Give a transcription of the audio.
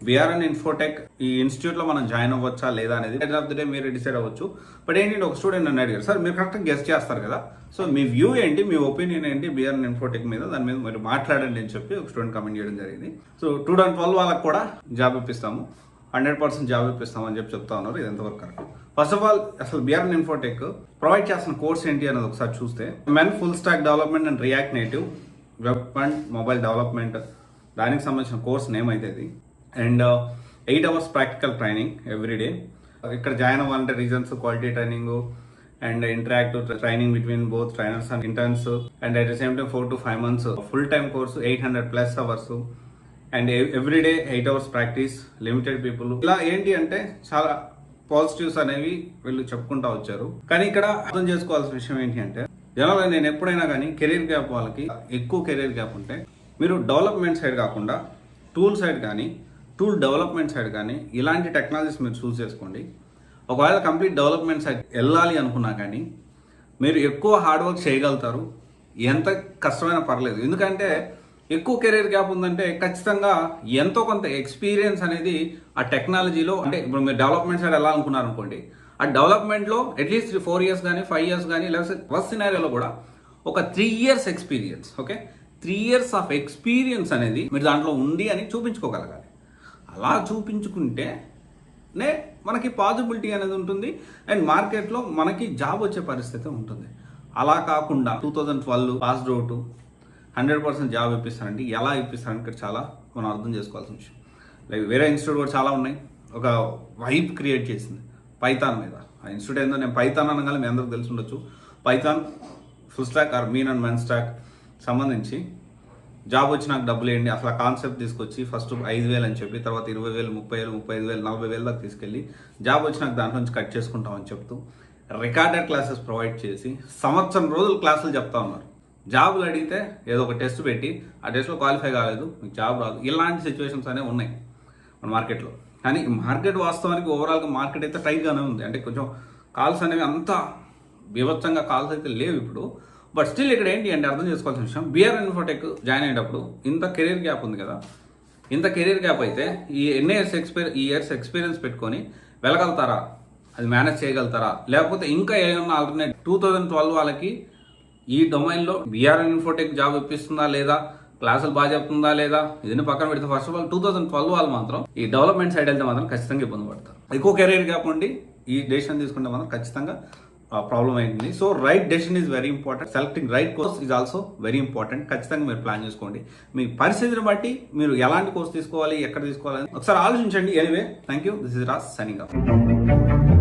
BRN Infotech ఈ institute లో మనం జాయిన్ అవ్వచ్చా లేదా అనేది ఎండ్ ఆఫ్ ది డే మీరు డిసైడ్ అవ్వచ్చు. బట్ ఏంటంటే ఒక స్టూడెంట్ నన్ను అడిగారు, సార్ మీరు కరెక్ట్గా గెస్ట్ చేస్తారు కదా, సో మీ వ్యూ ఏంటి, మీ ఒపీనియన్ ఏంటి బిఆర్ఎన్ ఇన్ఫోటెక్ మీద, దాని మీద మీరు మాట్లాడండి అని చెప్పి ఒక స్టూడెంట్ కమెంట్ చేయడం జరిగింది. సో 2012 వాళ్ళకి కూడా జాబ్ ఇప్పిస్తాము, 100% జాబ్ ఇప్పిస్తాము అని చెప్పి చెప్తా ఉన్నారు. ఇది ఎంతవరకు కరెక్ట్? ఫస్ట్ ఆఫ్ ఆల్ అసలు బిఆర్ఎన్ ఇన్ఫోటెక్ ప్రొవైడ్ చేస్తున్న కోర్స్ ఏంటి అనేది ఒకసారి చూస్తే, men full stack development and react native web and mobile development, దానికి సంబంధించిన కోర్స్ నేమ్ అయితే ఇది. And 8 hours practical training everyday. ఇక్కడ జాయిన్ అవ్వాలంటే reasons, quality training and interactive training between both trainers and interns, and at the same time 4 to 5 months full time course, 800+ hours, and everyday 8 hours practice, limited people. ఇలా ఏంటి అంటే చాలా positives అనేవి వీళ్ళు చెప్పుకుంటా వచ్చారు. కానీ ఇక్కడ అర్థం చేసుకోవాల్సిన విషయం ఏంటి అంటే, జనరల్గా నేను ఎప్పుడైనా కానీ కెరీర్ గ్యాప్ వాళ్ళకి ఎక్కువ కెరీర్ గ్యాప్ ఉంటే మీరు డెవలప్మెంట్ సైడ్ కాకుండా టూల్ సైడ్ కానీ, టూల్ డెవలప్మెంట్ సైడ్ కానీ ఇలాంటి టెక్నాలజీస్ మీరు చూస్ చేసుకోండి. ఒకవేళ కంప్లీట్ డెవలప్మెంట్ సైడ్ వెళ్ళాలి అనుకున్నా కానీ మీరు ఎక్కువ హార్డ్ వర్క్ చేయగలుగుతారు, ఎంత కష్టమైనా పర్లేదు. ఎందుకంటే ఎక్కువ కెరీర్ గ్యాప్ ఉందంటే ఖచ్చితంగా ఎంతో కొంత ఎక్స్పీరియన్స్ అనేది ఆ టెక్నాలజీలో, అంటే ఇప్పుడు మీరు డెవలప్మెంట్ సైడ్ వెళ్ళాలనుకున్నారు అనుకోండి, ఆ డెవలప్మెంట్లో అట్లీస్ట్ 4 years కానీ 5 years కానీ, లేకపోతే ఫస్ట్ సినారియోలో కూడా ఒక 3 years experience, okay 3 years of experience అనేది మీరు దాంట్లో ఉంది అని చూపించుకోగలగాలి. అలా చూపించుకుంటేనే మనకి పాజిబిలిటీ అనేది ఉంటుంది అండ్ మార్కెట్లో మనకి జాబ్ వచ్చే పరిస్థితి ఉంటుంది. అలా కాకుండా 2012 పాస్డ్ అవుట్ 100% జాబ్ ఇప్పిస్తారంటే ఎలా ఇప్పిస్తారంటే ఇక్కడ చాలా మనం అర్థం చేసుకోవాల్సిన విషయం. లైక్ వేరే ఇన్స్టిట్యూట్ కూడా చాలా ఉన్నాయి, ఒక వైబ్ క్రియేట్ చేసింది పైథాన్ మీద. ఆ ఇన్స్టిట్యూట్ ఏందో నేను పైథాన్ అనగానే మీ అందరికి తెలిసి ఉండొచ్చు. Python full stock or mean and men stock సంబంధించి జాబ్ వచ్చి నాకు డబ్బులు ఏంటి అసలు ఆ కాన్సెప్ట్ తీసుకొచ్చి ఫస్ట్ 5,000 అని చెప్పి, తర్వాత 20,000, 30,000, 35,000, 40,000 దాకా తీసుకెళ్ళి జాబ్ వచ్చి నాకు దాంట్లో నుంచి కట్ చేసుకుంటామని చెప్తూ రికార్డెడ్ క్లాసెస్ ప్రొవైడ్ చేసి సంవత్సరం రోజులు క్లాసులు చెప్తా ఉన్నారు. జాబులు అడిగితే ఏదో ఒక టెస్ట్ పెట్టి ఆ టెస్ట్లో క్వాలిఫై కాలేదు, మీకు జాబ్ రాదు. ఇలాంటి సిచ్యువేషన్స్ అనేవి ఉన్నాయి మన మార్కెట్లో. కానీ మార్కెట్ వాస్తవానికి ఓవరాల్గా మార్కెట్ అయితే టైట్గానే ఉంది. అంటే కొంచెం కాల్స్ అనేవి అంత బీభత్సంగా కాల్స్ అయితే లేవు ఇప్పుడు. బట్ స్టిల్ ఇక్కడ ఏంటి అంటే అర్థం చేసుకోవాల్సిన విషయం, బిఆర్ఎన్ ఇన్ఫోటెక్ జాయిన్ అయ్యేటప్పుడు ఇంత కెరీర్ గ్యాప్ ఉంది కదా, ఇంత కెరీర్ గ్యాప్ అయితే ఈ ఇయర్స్ ఎక్స్పీరియన్స్ పెట్టుకొని వెళ్ళగలుగుతారా, అది మేనేజ్ చేయగలుగుతారా, లేకపోతే ఇంకా ఏమన్నా ఆల్టర్నేట్ 2012 వాళ్ళకి ఈ డొమైన్లో బిఆర్ఎన్ ఇన్ఫోటెక్ జాబ్ ఇప్పిస్తుందా లేదా, క్లాసులు బాగా చెప్తుందా లేదా, ఇదని పక్కన పెడితే ఫస్ట్ ఆఫ్ ఆల్ 2012 వాళ్ళు మాత్రం ఈ డెవలప్మెంట్ సైడ్ వెళ్తే మాత్రం ఖచ్చితంగా ఇబ్బంది పడతారు. ఎక్కువ కెరీర్ గ్యాప్ ఉండి ఈ డెసిషన్ తీసుకుంటే మాత్రం ఖచ్చితంగా ప్రాబ్లం అయింది. So right decision is very important, selecting right course is also very important. ఖచ్చితంగా మీరు ప్లాన్ చేసుకోండి, మీ పరిస్థితిని బట్టి మీరు ఎలాంటి కోర్స్ తీసుకోవాలి, ఎక్కడ తీసుకోవాలి ఒకసారి ఆలోచించండి. Anyway, thank you. This is Raj signing off.